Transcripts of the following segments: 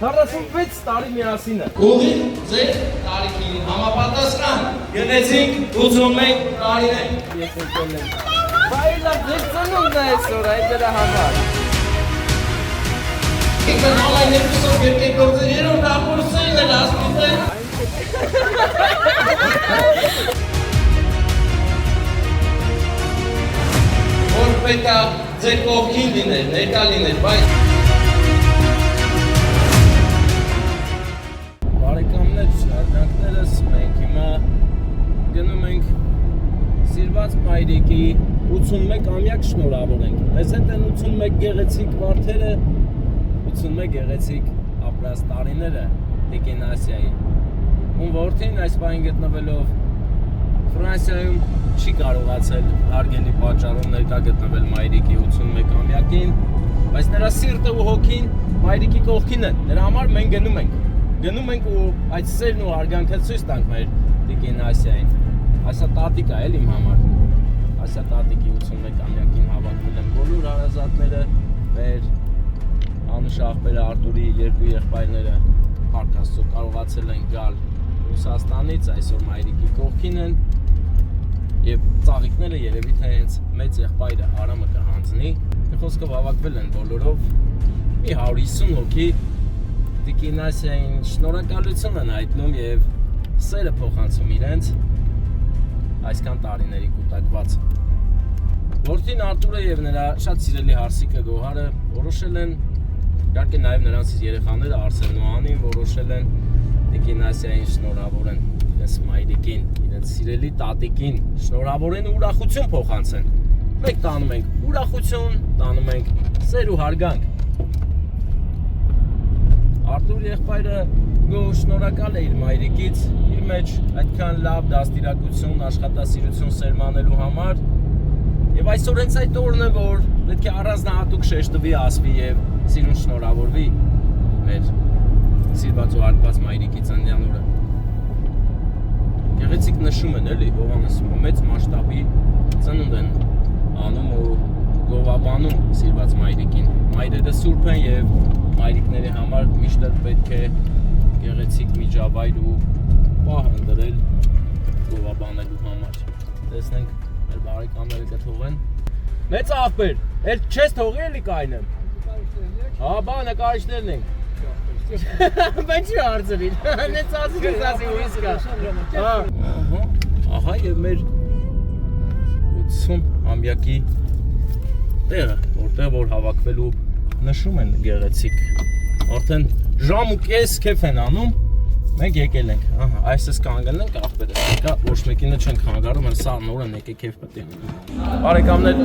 46 տարի միասին է։ Ուղի ձեր տարիքին համապատասխան գնեցինք 81 տարիներ։ Ես ընկել եմ։ Բայլա ձեր ծնունդն է այսօր, այդ դրա համար։ Ինքնալայն երկուսով երկեք գործը երում ռապորսերն են ասպիտեն։ Որ պետա ձեր կողքին լիներ, ներկա լիներ, բայց Արգանքներս մենք հիմա գնում ենք սիրված մայրիկի 81-ամյակ շնորհավորենք։ Մեզ հետ են 81 գեղեցիկ վարդերը, 81 գեղեցիկ ապրած տարիները Տիկին Ասիայի։ Ում որդին այս պահին գտնվելով Ֆրանսիայում չի կարողացել հարգելի պատճառով ներկա գտնվել մայրիկի 81-ամյակին, բայց նրա սիրտը ու հոգին մայրիկի կողքին են, նրա համար մենք գնում ենք ու այդ սերն ու արգանքը ցույց տանք մեր Տիկին Ասիային։ Այսա տատիկա էլ իմ համար։ Այսա տատիկի 81-ամյակին հավաքվել են բոլոր հարազատները, մեր Անուշ աղբերը, Արտուրի երկու եղբայրները Փառք Աստծո կարողացել են գալ Ռուսաստանից, այսօր մայրիկի կողքին են եւ ծաղիկները երևի թե հենց մեծ եղբայրը Արամը կհանձնի։ Խոսքով հավաքվել են բոլորով մի 150 հոգի Տիկին Ասիային շնորհակալություն են հայտնում եւ սերը փոխանցում իրենց այսքան տարիների կուտակված։ Որդին Արտուրը եւ նրա շատ սիրելի հարսիկը Գոհարը որոշել են, իհարկե նաեւ նրանցից երեխաները Արսենն ու Անին որոշել են Տիկին Ասիային շնորհավորեն իրենց մայրիկին, իրենց սիրելի տատիկին շնորհավորեն ու ուրախություն փոխանցեն։ Մենք տանում ենք ուրախություն, տանում ենք սեր ու հարգանք։ Արտուր եղբայրը շնորհակալ է իր մայրիկից, իր մեջ այդքան լավ դաստիարակություն, աշխատասիրություն սերմանելու համար եւ այսօր հենց այդ օրն է, որ պետք է առանձնահատուկ շեշտվի, ասվի եւ սիրուն շնորհավորվի մեր սիրված ու հարգված մայրիկի ծննդյան օրը։ Գեղեցիկ նշում են էլի Հովհաննեսում, մեծ մասշտաբի ծնունդ են անում ու գովաբանում սիրված մայրիկին։ Մայրերը սուրբ են եւ մայրիկների համար միշտ պետք է գեղեցիկ միջավայր ու պահ ընտրել գովաբանելու համար։ Տեսնենք մեր բարեկամները կթողեն։ Մեծ աղբեր, էլ չես թողի էլի կայնեմ։ Հա, բա նկարիչներն ենք։ Բան չի արձրին։ Նենց ասի ու իսկա։ Ահա եւ մեր 80-ամյակի տեղը, որտեղ որ հավաքվելու նշում են գեղեցիկ, արդեն ժամ ու կես քեֆ են անում, մենք եկել ենք, այսպես կանգնել ենք աղբերը, ոչ մեկինը չենք խանգարում, սա նորը մեկ է քեֆ պետք է։ Բարեկամներ,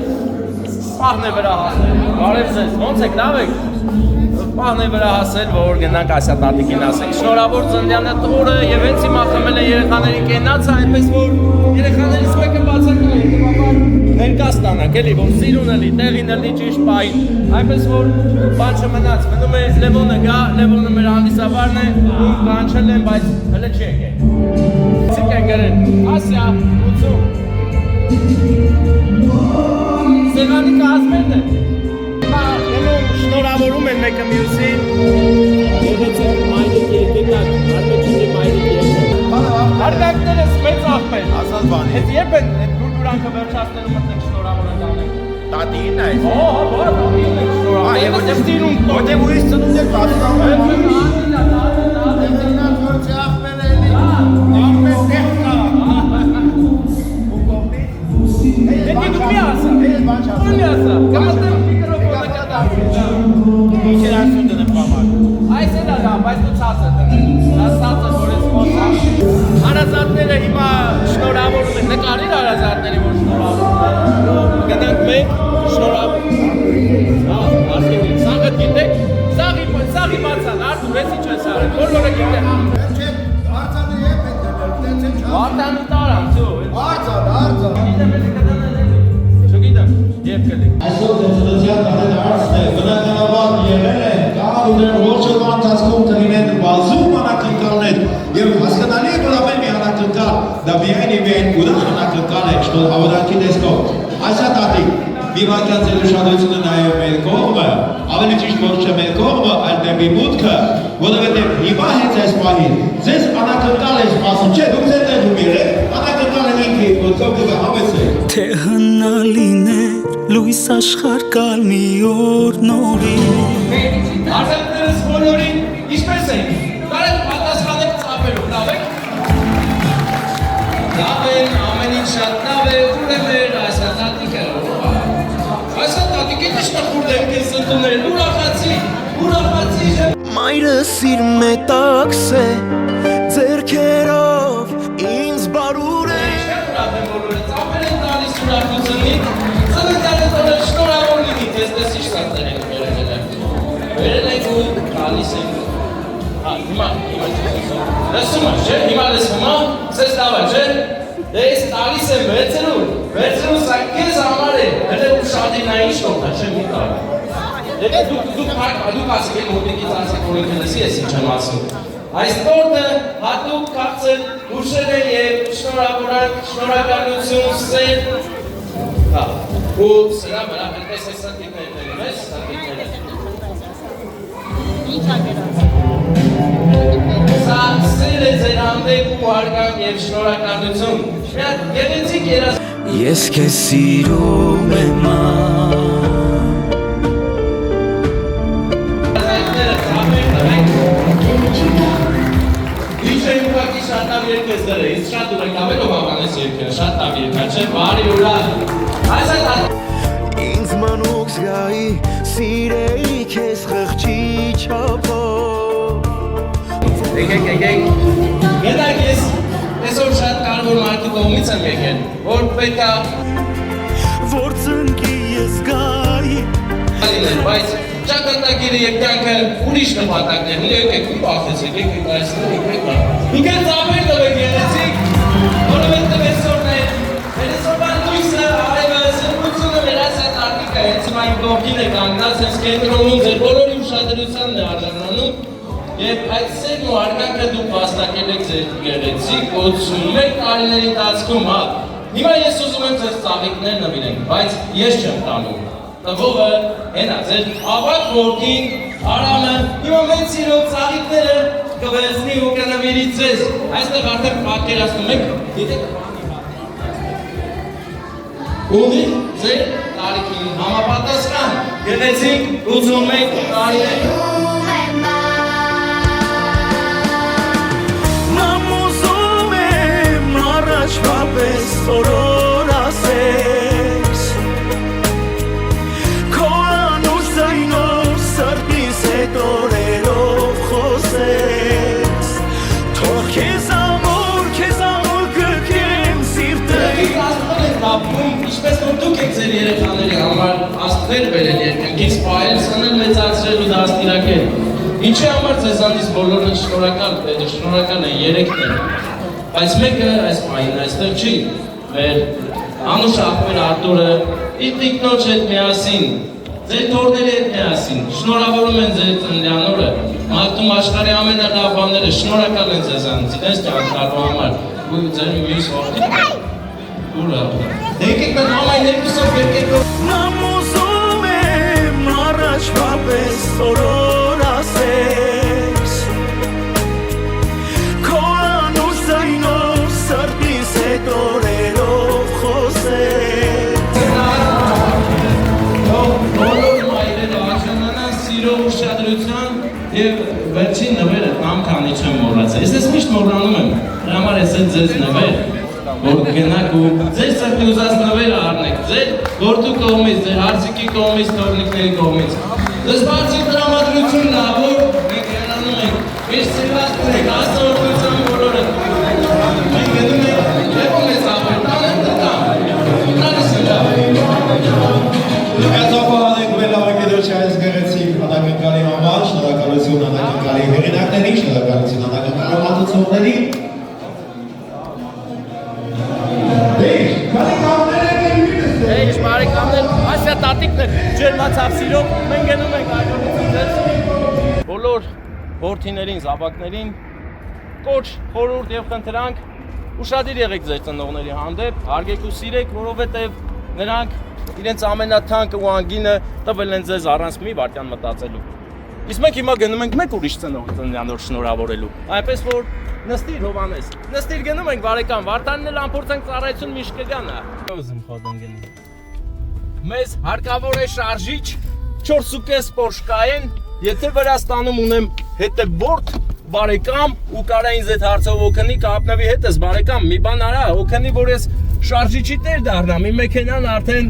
պահն է վրա հասել, բարև ձեզ, ոնց եք, լավ եք, պահն է վրա հասել, որ գնանք Ասիա տատիկին ասենք, շնորհավոր ծննդյան օրը եւ հենց հիմա խմել է երեխաների կենացը, այնպես որ երեխաներից մեկը բացակայել է, ներկա ստանանք էլի, որ սիրուն էլի, տեղին էլի ճիշտ պահին, այնպես որ բան չմնաց, մնում է Լևոնը գա, Լևոնը մեր հանդիսավարն է, ում կանչել են, բայց հլը չի եկել։ Ցիկ են գրել, Ասիա, 80։ Սեղանի կազմերն են։ Շնորհավորում են մեկը մյուսին։ Եղեցեք մայրիկ եկեք, արմեջինի մայրիկ եկեք։ Հարգանքներս մեծ աղբեր։ Ասած բանի։ Հետ երբ են դուրանքը վերջացնելու մտեք շնորհավորենք անենք։ Տատին է։ Հա, տատին է շնորհավոր։ Այո, որտեղ ուրիշ ծնունդ եք պատկանում։ Հարազատները հիմա շնորհավորում են, նկարիր հարազատների, որ շնորհավորում են, գնանք մենք շնորհավորում, սաղը գիտեք, սաղի բացան, Արտուր, ես ինչ ես արել, բոլորը գիտեք։ Արտանը տարան, ծու։ Արձան։ Չգիտեմ, երբ կլիկ։ Այսօր ծննդյան տարին հարցն է, բնականաբար եղել է, կարող ուներ ողջորվա ընթացքում կլինեն բազում անակնկալներ, և հասկանալի է, որ ամեն մի անակնկալ դա միայն ուրախ աշտոտ հավատքի տեսքով։ Այսա տատիկ, մի վայրկյան ձեր ուշադրությունը նաև մեր կողմը, ավելի ճիշտ ոչ չէ մեր կողմը, այլ դեպի մուտքը, որովհետև հիմա հենց այս պահին ձեզ անակնկալ է սպասում, չէ, դուք ձեր տեղում եղեք, անակնկալ են ինքը ոտքով դուք համեցեք։ Թե հնալիներ լույս աշխարհ կալ մի օր նորից Արձակներս բոլորին ինչպես են, կարեք պատասխանեք ծապերով, լավ եք։ Լավ են, ամեն ինչ շատ լավ է, ուր է մեր այսա տատիկը։ Այսա տատիկ է ճիշտ խուրդ եմ կես ընդունել, ուրախացի ժեմ։ Մայրս իր մետաքս է ձերքերով ինձ բարուր է Ուրախ եմ բոլորը, ծապեր են տալիս ուրախությունից, ծննդյանս օրը շնորհավոր լինի, տեսնես ինչ սատներ ենք վերել ենք ու տալիս ենք հիմա լսում ես, չէ, հիմա լսում ես, սես լավ է, չէ, դե ես տալիս եմ վերցրու սա կեզ համար է, հենց ուշադրնային շնորհ է, չէ, մի տալ դուք ասեք եմ հոտիկից ասեք որ ինքը լսի ես ինչ եմ ասում այս տորտը հատուկ կաղցել ուշել է և շնորհակալություն սեր ու սրա վրա հենց այս սատիկներն են ես սատիկները Սա սեր է ձեր հանդեպ ու հարգանք և շնորհակալություն գեղեցիկ երաս Ես քեզ սիրում եմ Ինչ է ուղղակի շատ լավ երգ ես դրել, ինձ շատ ուրեք ավելով ավանես երգը, շատ լավ երգ, չէ, բարի ուրախ Այս այդ Ինձ մանուկ զգայի սիրեի քեզ խղճի չափով Եկեք Գետակ ես այսօր շատ կարևոր մարդու կողմից եմ եկել, որ պետք է Որ ծնկի ես գայի բայց ճակատագիրը և կյանքը ուրիշ նպատակներ ունի, եկեք մի պախեցեք, եկեք այսօր, եկեք Ինքը ծապեր տվեք գեղեցիկ, որովհետև այսօրվան լույսը, արևը, զրկությունը մեր ասա տարտիկը, հենց հիմա իմ կողքին է կանգնած, հենց կենտրոնում ձեր բոլորի ուշադրությանն է արժանանում և այդ սերն ու հարգանքը դուք վաստակել եք ձեր գեղեցիկ 81 տարիների ընթացքում, հիմա ես ուզում եմ ձեր ծաղիկներ նվիրենք, բայց ես չեմ տանում Տվողը, հենա, ձեր ավակ որդին, Արամը, հիմա մեծ սիրով ծաղիկները կվերցնի ու կնվիրի ձեզ Այստեղ արդեն պատկերացնում եք, դիտեք Ուղիղ ձեր տարիքին համապատասխան, գեղեցիկ 81 տարիներ Մամ ուզում եմ առաջվա պես օրոր ասես Քո անուշ ձայնով սրտիս հետ օրերով խոսես Թող քեզ ամոր գքեմ սիրտը Ինչպես որ դուք եք ձեր երեխաների համար աստղեր բերել երկնքից պահել, սնել մեծացրել ու դաստիարակել Ինչի համար ձեզանից բոլորը շնորհակալ են երեքն են Բայց մեկը այս պահին այստեղ չի Մեր անուշ աղբեր Արտուրը իր տիկնոջ հետ միասին Ձեր թորների հետ միասին շնորհավորում են ձեր ծննդյան օրը Մարդում աշխարհի ամենալավ բաները շնորհակալ են ձեզանից իրենց կյանքարու համար ու ձեր մյուս որդին Ուրա Եկեք մենք ամայն երկուսով եկեք Մամ ուզում եմ առաջվա պես օրոր ասես Քո անուշ ձայնով սրտիս հետ օրերով խոսես Բոլոր մայրերը արժանանան սիրո ուշադրության և վերջին նվերը կամ քանի չեմ մոռացել Ես ես միշտ մոռանում եմ դրա համար ես էլ ձեզ նվեր որ գնաք ու ձեր սրտի ուզած նվերը առնեք ձեր որդու կողմից, ձեր հարցիկի կողմից, թորնիկների կողմից Ձեզ բարձր տրամադրությունն է, որ մենք հեռանում ենք միշտ սիրված կրեք, աստորորդության բոլորը Մենք գնում ենք, և ում ես ապեր, տան եմ տրկամ Տանիս եմ լավ Կազմապահանենք մեր լավագետոչի այս գեղեցիկ անակնկալի համար, շնորհակալություն անակնկալի հեղինակներին, շնորհակալություն անակնկալի մատուցողների Ինչ բարեկամներ, այսա տատիկներ, ջերմացավ սիրով, մենք գնում ենք այդօրություն ձեզ բոլոր որդիներին, զավակներին կոչ, խորհուրդ և խնդրանք Ուշադիր եղեք ձեր ծնողների հանդեպ, հարգեք ու սիրեք, որովհետև նրանք իրենց ամենաթանկը ու անգինը տվել են ձեզ առանց մի վայրկյան մտածելու։ Իսկ մենք հիմա գնում ենք մեկ ուրիշ ծնողի ծննդյան օր շնորհավորելու։ Այնպես որ նստիր Հովանես, նստիր գնում ենք բարեկամ, Վարդանին էլ ամփոփենք ծառայություն միշտ կգանա։ Ուզում խոդեն գնի։ Մեզ հարկավոր է շարժիչ 4.5 Porsche Cayenne, եթե Վրաստանում ունեմ հետևորդ բարեկամ ու կարա ինձ այդ հարցով օգնի կապնվի հետս բարեկամ մի բան արա օգնի որ ես շարժիչի տեր դառնամ իմ մեքենան արդեն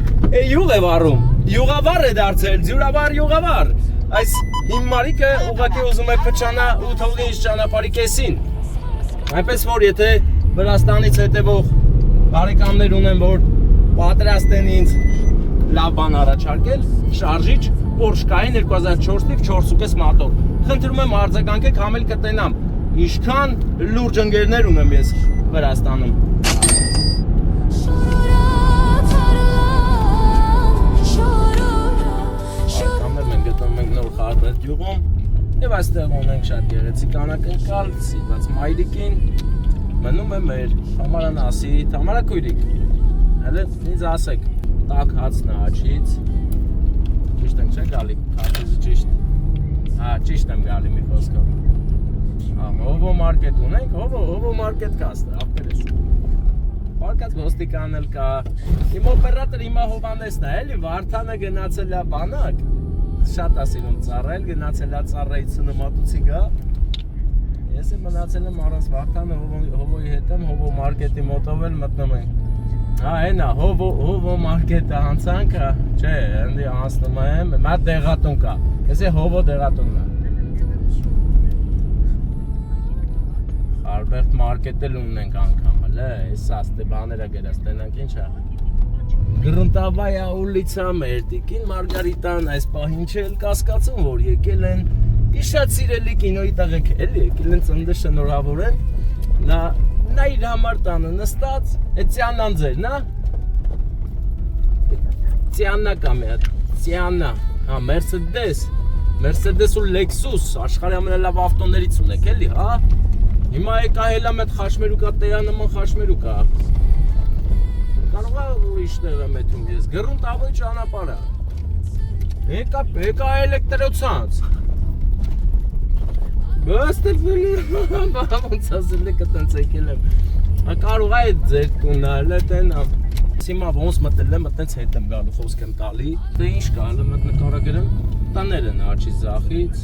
յուղ է վառում յուղավառ է դարձել ջուրավառ յուղավառ այս հիմարիկը ուղղակի ուզում է փչանա ու թողի ինձ ճանապարհի կեսին այնպես որ եթե Վրաստանից հետևող բարեկամներ ունեն որ պատրաստ են ինձ լավ բան առաջարկել շարժիչ Porsche Cayenne 2004 տիպ 4.5 մոտոր խնդրում եմ արձագանքեք համել կտենամ ինչքան լուրջ ընկերներ ունեմ ես Վրաստանում Արկամներ մենք գտնում ենք նոր Խարբերդ գյուղում եւ այստեղ ունենք շատ գեղեցիկ անակնկալ սիրված մայրիկին մնում է մեր Թամարանասի Թամարակույրիկ հələ ինձ ասեք տակ հացն է աչից ճիշտ եմ չէ գալի քարտեզը ճիշտ հա ճիշտ եմ գալի մի խոսքով հովո մարքետ ունենք հովո մարքետ կա ապերես Պարկած ոստիկան էլ կա իմ օպերատոր հիմա Հովանեսն է էլի Վարդանը գնացել է բանակ շատ է սիրում ծառայել գնացել է ծառայությունը մատուցի գա ես եմ մնացել եմ առանց Վարդանը հովոյի հետ եմ հովո մարքետի մոտով էլ մտնում ենք Հա, այնա, հովո մարքետը հանցանքը, չէ, ընդի անցնում եմ, մատ դեղատուն կա, ես է հովո դեղատունն է Խարբերդ մարքետ էլ ունենք անգամ, հլը, ես աստե բաները գերած, տենանք ինչ է Գրունտավայա ուլիցա մեր տիկին Մարգարիտան այս պահին չէ էլ կասկածում, որ եկել են Իշատ սիրելի կինոյի տաղենք, էլի եկել են ծնդը շնորհավորեն Նա իր համար տանը նստած, է Ծիաննան ձեր, նա? Ծիաննա կա մի հատ, Ծիաննա, հա, Մերսեդես ու Լեքսուս, աշխարհի ամենալավ ավտոներից ունեք, էլի, հա? Հիմա եկա հելա մետ խաշմերուկա, տերանման խաշմերուկա Կարող է ուրիշ տեղ եմ եթում ես, գրուն տավոյ ճանապարհը Եկա էլեկտրոցանց Բաստերվելի, ոնց ասել եք այտենց եկել եմ Կարող է ձեր տունը, հələ տենամ Հիմա ոնց մտել եմ, այտենց հետ եմ գալու, խոսք եմ տալի Դե ինչ կա, հələ մտ նկարագրեմ Տաներ են աչի ձախից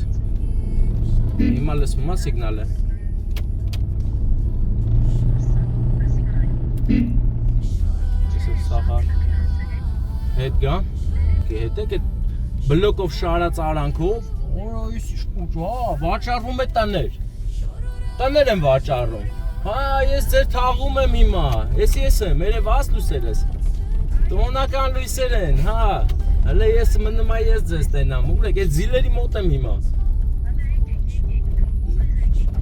Հիմա լսվում է սիգնալը Սախար Հետ գա Հետեք այդ բլոկով շարած արանքով Այս ինչ հա, վաճառվում է տներ Տներ են վաճառում Հա, ես ձեր թաղում եմ հիմա Ես եմ, երևաց լույսերս Տոնական լույսեր են, հա Հələ ես մնում է ես ձեզ տենամ Ուղրեք, ես զիլերի մոտ եմ հիմա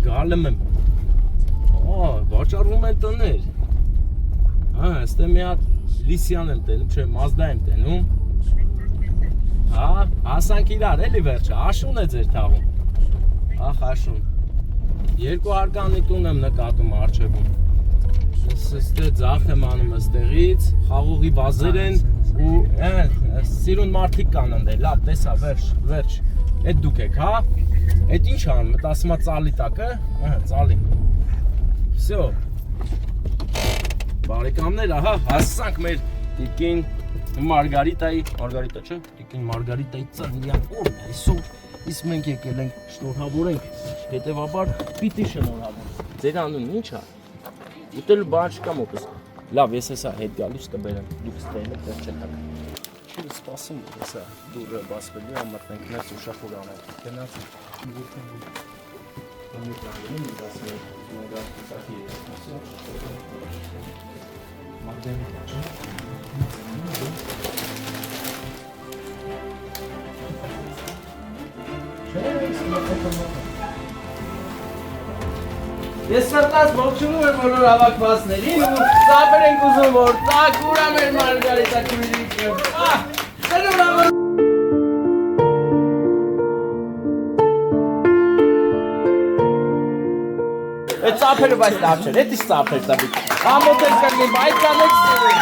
Գալեմ եմ Հա, վաճառվում են տներ Հա, այստեղ մի հատ Լիսյան եմ տենում, չէ, Մազդա եմ տենում Հա, հասանք իրար, էլի վերջը, աշուն է ձեր թաղում Ախ, աշուն Երկու հարկանի տուն եմ նկատում արջևում Ստեղ ձախ եմ անում աստեղից, խաղողի վազեր են ու սիրուն մարդիկ կան ընդել, լավ, տեսա, վերջ Էդ դուք եք, հա, էդ ինչ անում, էդ ասում է ծալի տակը, ծալի Всё Բարեկամներ, ահա, հասանք մեր տիկին Մարգարիտայի, Մարգարիտա չէ, տիկին Մարգարիտայի ծննդյան օրն է այսօր Իսկ մենք եկել ենք շնորհավորենք, հետևաբար պիտի շնորհավորենք Ձեր անունն ինչ է, ուտելու բան չկա մոտս Լավ, ես հեսա հետ գալուց կբերեմ, դուք ստեղել եք դեր չեք Չի սպասում, հեսա դուրը բասվելի ամատնենք ներս ուշախոր անենք Գնաց Ես սրտած ողջունում եմ բոլոր հավաքվածներին ու սապեր ենք ուզում որ տակ ուրա մեր Մարգարիտա քույրիկը Շնորհավոր Այդ ծափերը բայց լավ չէր, էդ ինչ ծափեր տվի։ Ամոթ էր կանգնի, բայց կանեք սիրում։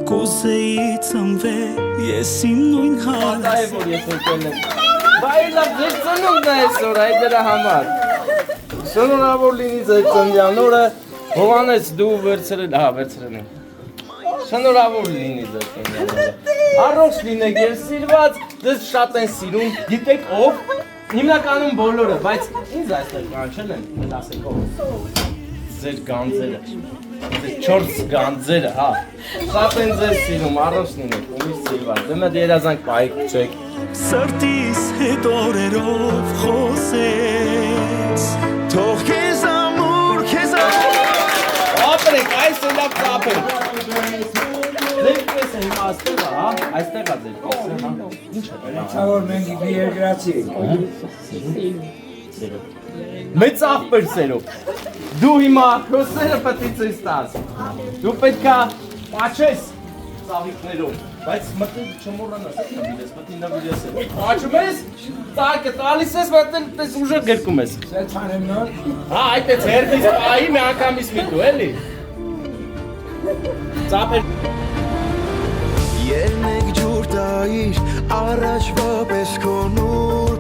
Կուզեի ծնվել ես իմ նույն Դա է հարս որ ես ընկել Բայ լավ ձեր ծնունդն է այսօր, այդ դրա համար։ Շնորհավոր լինի ձեր ծննդյան օրը։ Հովանես դու վերցրել, վերցրել եմ։ Շնորհավոր լինի ձեր ծննդյան օրը։ Առողջ լինեք եւ սիրված, դες շատ են սիրում, գիտեք ով։ Հիմնականում բոլորը, բայց ինձ այստեղ կանչել են, ասեք ով։ Ձեր գանձերը։ Ձեր 4 գանձերը, հա։ Շատ են ձեր սիրում, առողջ լինեք, ումից սիրված։ Դեմը երազանք պահեք չեք։ Սրտիս հետ օրերով խոսես Թող քեզ ամուր, քեզ Ապրեք, այս է լավ կապել։ Ձեր կեսը հիմա աստեղ է, հա, այստեղ է ձեր կեսը, հա, ինչ է դրա։ Որ մենք մի երկրացի Մեծ աղբեր սերով, դու հիմա քոսերը պետք է ցույց տաս, դու պետք է պաչես ծաղիկներով, բայց մտել չմոռանաս, նվիրես, պետք է նվիրես, պաչում ես, տակը տալիս ես, մտել ուժը գրկում ես։ Սենց անեմ նոր Հա, այդ է ձերդից պայի մի անգամից միտու, էլի։ Ծափեր Ելնեք ջուր տայիր առաջվա պես քո նոր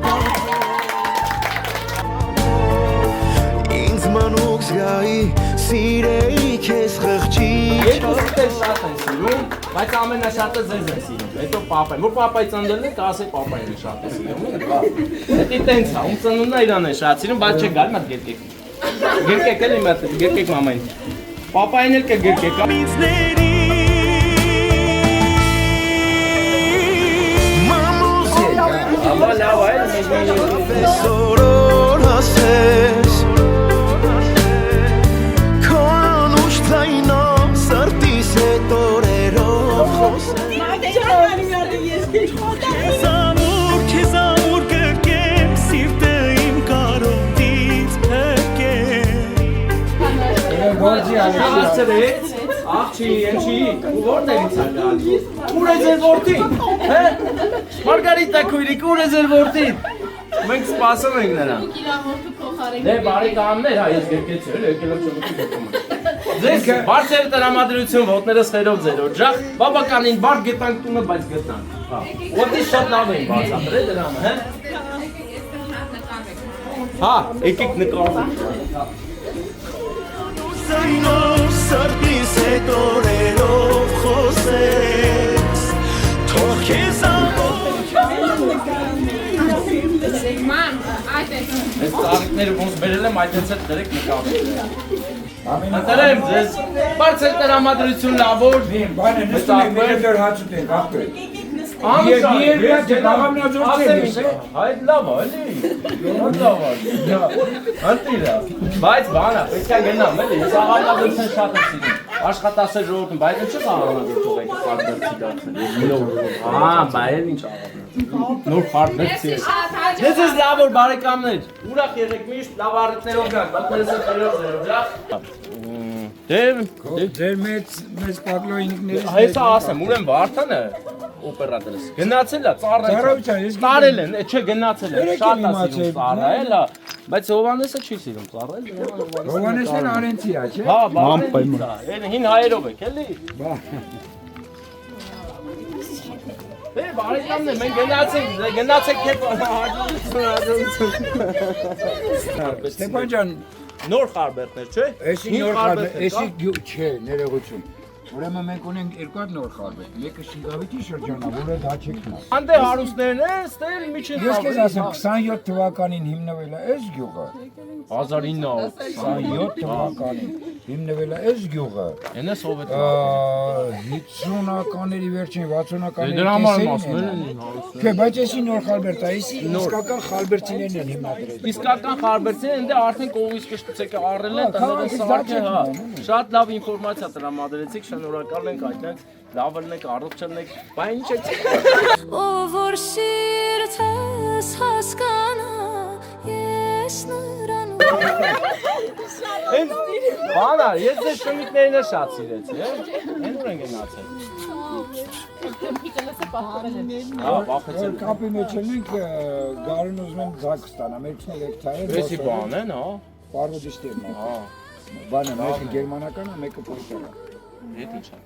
Ինձ մանուկ զգայի սիրեի քեզ խղճի Երկուսը շատ են սիրում, բայց ամենաշատը ձեզ են սիրում, հետո պապային, որ պապայի ծննդելն է, կասե պապային է շատ է սիրում, հետի տենց է, ում ծնունդն է իրան է շատ սիրում, բայց չէ գալ մատ գերկեք, գերկեք էլի մատ, գերկեք մամային, պապային էլ կգերկեք, Ինձների Աբա լավ այլ մեջմեջի Սորոր հասես Քո անուշ թայնա սրտիս հետ օրերով խոսես Քեզ ամուր կրկեմ սիրտը իմ կարոտից փրկեմ Գործի Հասցրեց, աղջի, ենչի, ու որտեղից է գալի, ուր է ձեր որդին, հե, Մարգարիտա քույրիկ, ուր է ձեր որդին, մենք սպասում ենք նրան, դե բարեկամներ, հա, ես գերկեցի, եկել եմ չոմուտի գետում Ձեզ բարձեր տրամադրություն, ոտները սխերով ձեր օջախ, բաբականին բարդ գետանք տունը, բայց գտանք, ոտի շատ լավ էին բարձատրել դրամը, հե, հա, եկեք նկարում Սայնով սրտիս հետ օրերով խոսես Թող քեզ Այս ծաղիկները ոնց բերել եմ, այդպես էլ դրեք նկարում Ընտրեմ ձեզ, բարձր տրամադրություն լավոր Բանը նստում եք մեր դոր հացուտ եք ապրել Այդ լավ է, էլի լավ է, ընտիրը Բայց բանա, պետք է գնամ, էլի, ես աղավնադրություն շատ եմ սիրում Աշխատասեր ժողորդում, բայց ինչ ես աղավնադրություն եք խարդերցի դարձել Հա, բայ էլ ինչ աղավնադրություն Նոր խարդերցի ես Դեզ ես լավ որ բարեկամներ, ուրախ եղեք միշտ լավ առիթներով գանք, բատներս է տերով ձերով, ջախ Ձեր մեծ պակլոյինիկներից Հեսա ասեմ, ուրեմ Վարդանը օպերատորս գնացել է, ծառայել են, չէ գնացել է, շատ է սիրում ծառայել, բայց Հովանեսը չի սիրում ծառայել, Հովանեսն էլ արենցի է, չէ՞։ Հա, բանպայման։ Հին հայերով եք, էլի։ Դե բարեկամներ, մենք գնացեք Ստեփան ջան, նոր խարբերտներ, չէ։ էսի նոր խարբեր, էսի չէ, ներողություն։ Ուրեմն մենք ունենք երկու հատ նոր խարբեր։ Մեկը Շինգավիթի շրջանն է, որը դա չեք նա։ Անդե հարուստներն են, ստել միջին Ես քեզ ասեմ, 27 թվականին հիմնվել է այս գյուղը։ 1927 թվականին հիմնվել է այս գյուղը։ Էնե սովետ 50-ականների վերջին 60-ականների Դրա համար մասն են հարուստներ։ Չէ, բայց էսի նոր խարբերտ է, էսի իսկական խարբերցիներն են հիմնադրել։ Իսկական խարբերցին ընդ արդեն կողից կշտուցեք առել են, տները սարքել, հա։ Շատ լավ ինֆորմացիա տրամադրեցիք, շնորհակալ ենք այդտենց լավ ելնեք, առողջ ելնեք, բա ինչ եք։ Ով որ սիրտս հասկանա, ես նրան Բանա, ես ձեր շմիկներին է շատ սիրեցի, հեն ուր են գնացել։ Որ կապի մեջ ենք գարուն ուզում եմ ձակ ստանամ, երկուսն էլ հեկտար է։ Էսի բան են, հա։ Պարվոդիստերն է։ Հա։ Բանը մեկը գերմանական է, մեկը պոստեր է։ Հետ ինչ է։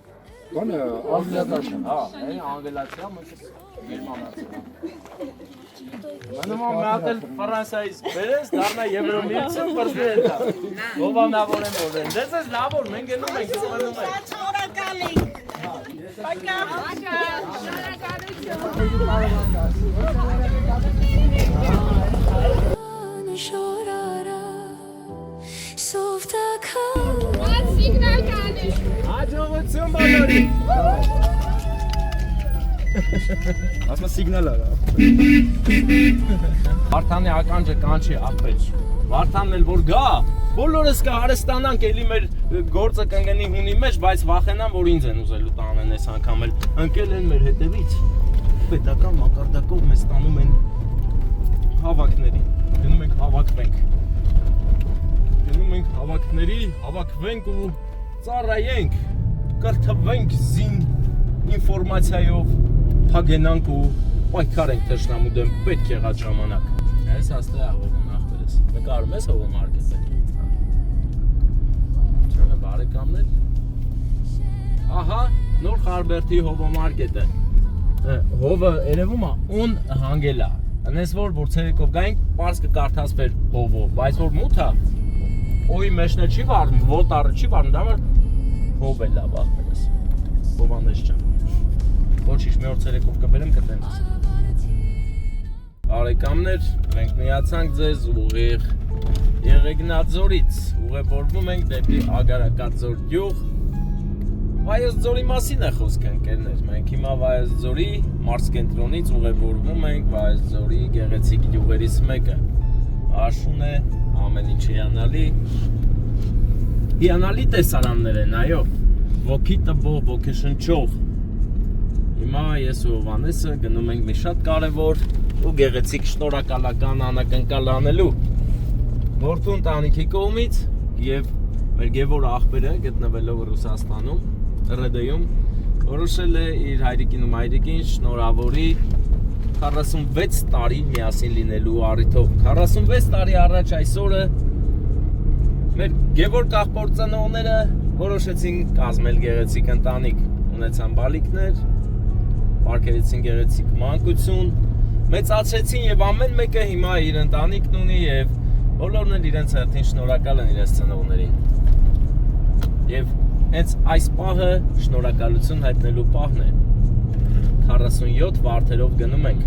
Բանը անգլիական։ Հա, անգլիացիա, մեկը գերմանացիա։ Մնում եմ մատել Ֆրանսիայից բերես, դառնա Եվրոմիություն պրսել դա։ Ովանավոր են որեն։ Դες ես լավ որ մենք գնում ենք, գնում ենք։ Շնորհակալ ենք։ Շորարա սովտակա Սիգնալ կանես։ Հաջողություն բոլորի։ Ասма սիգնալ արա։ Վարդանի ականջը կանչի աղբեջ։ Վարդանն էլ որ գա, բոլորս կհարստանանք էլի մեր գործը կընկնի հունի մեջ, բայց վախենան որ ինձ են ուզելու տանեն այս անգամ էլ ընկել են մեր հետևից։ Պետական մակարդակով մեզ տանում են հավաքների։ Գնում ենք հավաքվենք։ Գնում ենք հավաքների, հավաքվենք ու ծառայենք, կրթվենք զին ինֆորմացիայով, փագենանք ու պայքարենք թշնամու դեմ պետք եղած ժամանակ։ Այս հաստատ է հողում ախպերս։ Նկարում ես հողում արկեսը։ Չնա բարեկամներ։ Ահա, նոր Խարբերդի հովոմարկետը։ Հովը երևում է on հանգելա։ Անես որ ցերեկով գայինք, պարզ կկարդասվեր հովով, բայց որ մութա օի մեջն չի վառում, ոտարը չի վառում, դա որ հով է լավ ախպերս։ Հովանես ջան։ Ոչինչ, մի օր ցերեկով կբերեմ կտեմ ձեզ։ Բարեկամներ, մենք միացանք ձեզ ուղիղ Եղեգնաձորից, ուղևորվում ենք դեպի Ագարակաձոր գյուղ։ Վայոց ձորի մասին է խոսքը ընկերներ, մենք հիմա Վայոց ձորի մարզկենտրոնից ուղևորվում ենք Վայոց ձորի գեղեցիկ գյուղերից մեկը։ Աշուն է, ամեն ինչ հիանալի տեսարաններ են, այո, ոգի տվող, ոգեշնչող։ Հիմա ես ու Հովանեսը գնում ենք մի շատ կարևոր ու գեղեցիկ շնորհակալական անակնկալ անելու որդու ընտանիքի կողմից եւ մեր գևոր աղբերը գտնվելով Ռուսաստանում, ՌԴ-ում, որոշել է իր հայրիկին ու մայրիկին շնորհավորի 46 տարի միասին լինելու առիթով։ 46 տարի առաջ այսօրը մեր գևոր կաղբոր ծնողները որոշեցին կազմել գեղեցիկ ընտանիք, ունեցան բալիկներ, պարգևեցին գեղեցիկ մանկություն, մեծացրեցին եւ ամեն մեկը հիմա իր ընտանիքն ունի եւ բոլորն էլ իրենց հերթին շնորհակալ են իրենց ծնողներին։ Եվ հենց այս պահը շնորհակալություն հայտնելու պահն է։ 47 վարդերով գնում ենք։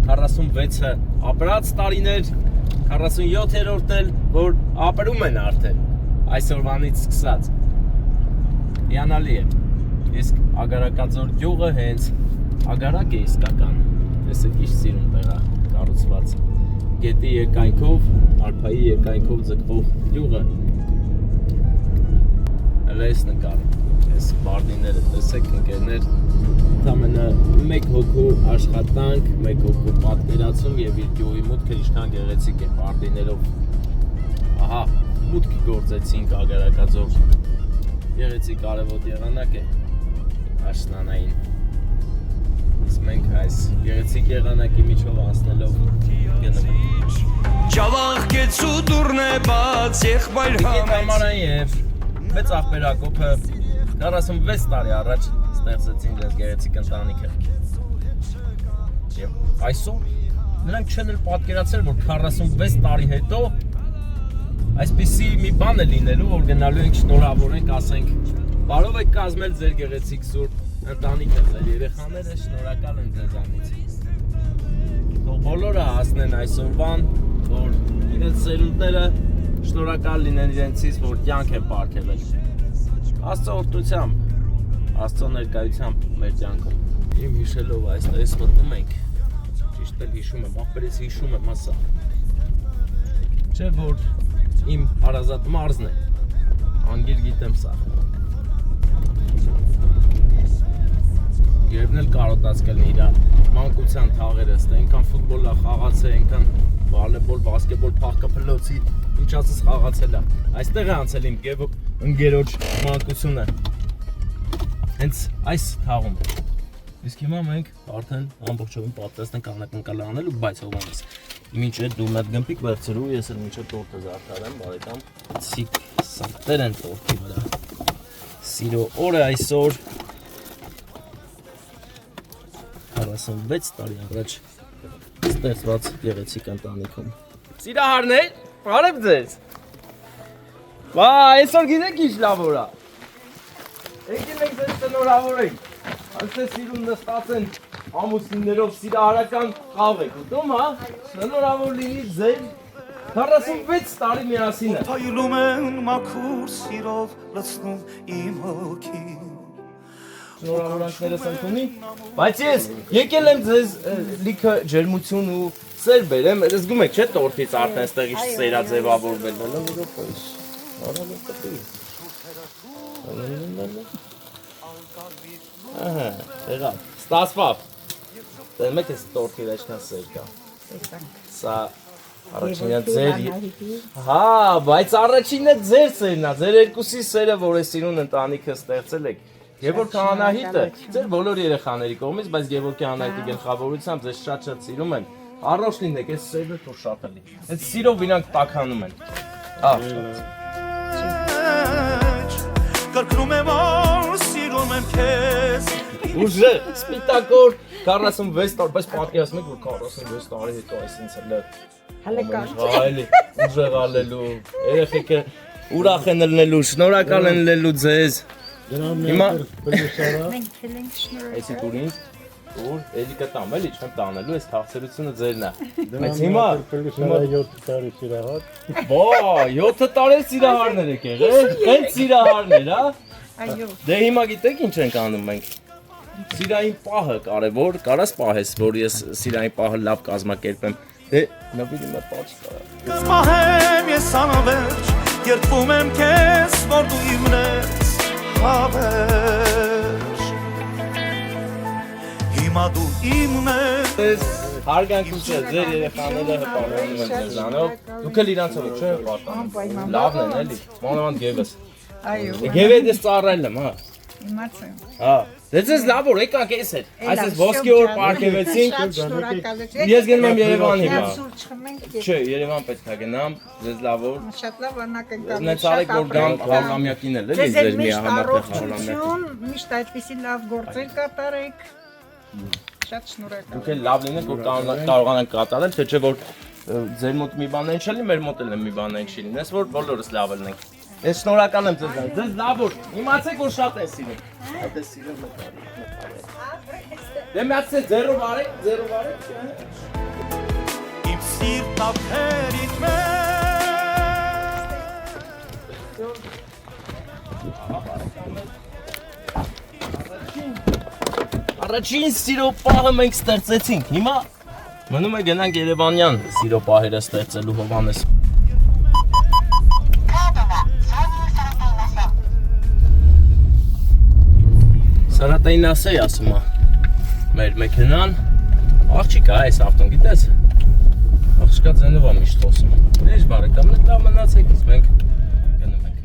46-ը ապրած տարիներ, 47-րդն էլ որ ապրում են արդեն այսօրվանից սկսած։ Հիանալի է։ Իսկ Ագարակաձոր գյուղը հենց Ագարակ է իսկական։ Ես քիչ սիրուն տեղա կառուցված։ Գետի եկայքով, արփայի եկայքով ձգվող գյուղը։ Այս նկարը, այս բարդիները տեսեք ընկերներ, ընդամենը մեկ հոգու աշխատանք, մեկ հոգու պատկերացում եւ իր գյուղի մուտքը ինչքան գեղեցիկ է բարդիներով։ Ահա, մուտք գործեցինք Ագարակաձոր։ Գեղեցիկ արևոտ եղանակ է աշնանային։ Իսկ մենք այս գեղեցիկ եղանակի միջով անցնելով գնում ենք։ Ճավախկեցու դուրն է բաց եղբայր Համարան եւ մեծ աղբերակոպը 46 տարի առաջ ստեղծեցին դες գեղեցիկ ընտանիքը։ Եվ այսօր նրանք չեն էլ պատկերացրել, որ 46 տարի հետո այսպիսի մի բան է լինելու, որ գնալու ենք շնորհավորենք, ասենք, բարով եք կազմել ձեր գեղեցիկ սուրբ ընտանիքը, ձեր երեխաները շնորհակալ են ձեզանից։ Թող բոլորը հասնեն այսօրվան, որ իրենց սերունդները շնորհակալ լինեն իրենցից, որ կյանք են պարգևել։ Աստծո օրհնությամբ, Աստծո ներկայությամբ մեր կյանքում։ Իմ հիշելով այստեղից մտնում ենք, ճիշտ էլ հիշում եմ, ախպերից հիշում եմ ասա։ Չէ որ իմ հարազատ մարզն է, անգիր գիտեմ սա։ Երևն էլ կարոտած կլինի իրա մանկության թաղերը, ստե այնքան ֆուտբոլա խաղացել, այնքան վոլեյբոլ, բասկետբոլ, փախկապլոցի ինչածս խաղացել է։ Այստեղ է անցել իմ ընկերոջ մանկությունը։ Հենց այս թաղում։ Իսկ հիմա մենք արդեն ամբողջովին պատրաստ ենք անակնկալ անելու, բայց Հովհաննես, մինչև դու մեծ գմպիկ վերցրու, ես էլ մինչև տորտը զարդարեմ, բարեկամ, ցիկ սատեր են տորտի վրա։ Սիրո օրը այսօր 46 տարի առաջ ստեղծված գեղեցիկ ընտանիքում։ Սիրահարներ, բարև ձեզ։ Վա, այսօր գիտեք ինչ լավ օր է։ Եկել ենք ձեզ տնօրավորենք։ Այնպես սիրուն նստած են ամուսիններով սիրահարական խաղ եք ուտում, հա։ Տնօրավոր լինի ձեր 46 տարի միասին է։ Փայլում են մաքուր սիրով լցնում իմ հոգին Շնորհավորանքներս ընդունի, բայց ես եկել եմ ձեզ լիքը ջերմություն ու սեր բերեմ, զգում եք չէ՞ տորտից արդեն ստեղից սերա ձևավորվել, Ահա, եղավ, ստացվավ, դեմ եք ես տորտի վերջնա սեր կա, սա առաջինը ձեր, հա, բայց առաջինը ձեր սերն է, ձեր երկուսի սերը, որ է սիրուն ընտանիքը ստեղծել եք, Գևորգ Քահանահիտը, ձեր բոլոր երեխաների կողմից, բայց Գևորգ Քահանահիտի գլխավորությամբ ձեզ շատ սիրում են, առողջ լինեք, այս սերը թող շատ լինի, այդ սիրով իրանք տաքանում են, Կրկնում եմ որ սիրում եմ քեզ Ուժեղ, սպիտակոր 46 տարի, բայց պատկերացնում եք, որ 46 տարի հետո այսինց ուժեղ ալելու, երեխեքը ուրախ են ելնելու, շնորհակալ են ելնելու ձեզ Հիմա Այսի տուրին Ուր, էլի կտամ, էլի չեմ տանելու, այս քաղցրությունը ձերն է Բայց հիմա 7 տարի սիրահար Բա, 7 տարի սիրահարներ եք եղել, հենց սիրահարներ, հա Դե հիմա գիտեք ինչ ենք անում մենք Սիրային պահը կարևոր, կարաս պահես, որ ես սիրային պահը լավ կազմակերպեմ Դե, նվիրի մը պաչ կարա Կսպահեմ ես անվերջ Երդվում եմ քեզ, որ դու իմն ես հավերջ Հիմա դու իմն ես Հարգանքություն ձեր երեխաները հպարանում են ձեզանով Դուք էլ իրանցով եք, չեն պատանում Լավն են էլի, մանավանդ գևս Գևետ ես ծառայել եմ, հա Իմացեմ Հա, դե ձեզ լավ օր, եկաք ես հետ Այսպես ոսկի օր պարգևեցինք Ես գնում եմ Երևան հիմա Չէ, Երևան պետք է գնամ, ձեզ լավ օր Շատ լավ անակ ենք Նենց արեք որ գամ խաղամյակին էլ էլի ձեր մի համատեղ խաղամյակին Միշտ այդպիսի լավ գործեր կատարեք Շատ շնորհակալ Դուք էլ լավ լինեք որ կարողանանք կատարել, թե չէ որ ձեր մոտ մի բան չի լինի, մեր մոտ էլ մի բան չի լինի, ես որ բոլորս լավ լինենք Ես շնորհակալ եմ ձեզ լավ օր, իմացեք որ շատ են սիրում Շատ են սիրում Դե միացե ձերով արեք Իմ սիրտ ապերիք Առաջին սիրո պահը մենք ստեղծեցինք, հիմա մնում է գնանք Երևանյան սիրո պահերը ստեղծելու Հովհաննես Սարատային ասեի ասում է մեր մեքենան աղջիկ է այս ավտոն գիտես աղջկա ձենով է միշտ խոսում Ինչ բարեկամ լավ մնացեք իսկ մենք գնում ենք